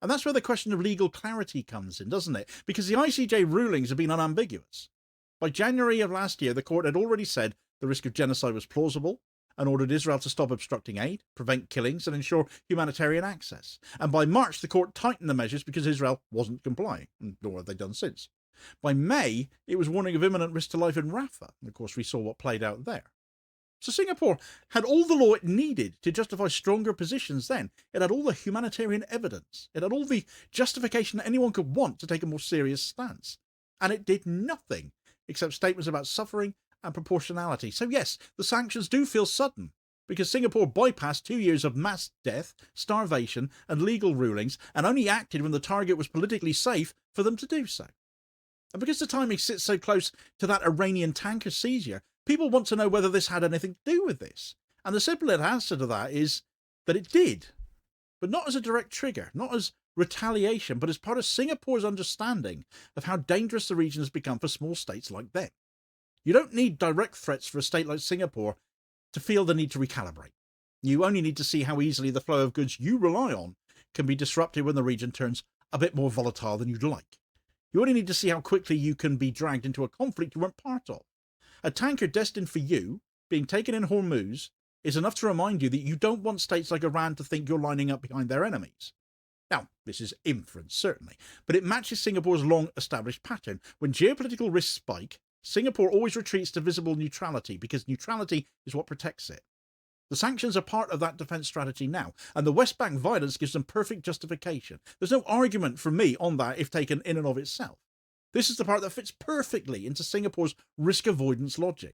And that's where the question of legal clarity comes in, doesn't it? Because the ICJ rulings have been unambiguous. By January of last year, the court had already said the risk of genocide was plausible and ordered Israel to stop obstructing aid, prevent killings, and ensure humanitarian access. And by March, the court tightened the measures because Israel wasn't complying, nor have they done since. By May, it was warning of imminent risk to life in Rafah, and of course we saw what played out there. So Singapore had all the law it needed to justify stronger positions then. It had all the humanitarian evidence. It had all the justification that anyone could want to take a more serious stance. And it did nothing except statements about suffering and proportionality. So yes, the sanctions do feel sudden, because Singapore bypassed 2 years of mass death, starvation, and legal rulings, and only acted when the target was politically safe for them to do so. And because the timing sits so close to that Iranian tanker seizure, people want to know whether this had anything to do with this. And the simple answer to that is that it did, but not as a direct trigger, not as retaliation, but as part of Singapore's understanding of how dangerous the region has become for small states like them. You don't need direct threats for a state like Singapore to feel the need to recalibrate. You only need to see how easily the flow of goods you rely on can be disrupted when the region turns a bit more volatile than you'd like. You only need to see how quickly you can be dragged into a conflict you weren't part of. A tanker destined for you, being taken in Hormuz, is enough to remind you that you don't want states like Iran to think you're lining up behind their enemies. Now, this is inference, certainly, but it matches Singapore's long-established pattern. When geopolitical risks spike, Singapore always retreats to visible neutrality, because neutrality is what protects it. The sanctions are part of that defence strategy now, and the West Bank violence gives them perfect justification. There's no argument from me on that if taken in and of itself. This is the part that fits perfectly into Singapore's risk avoidance logic.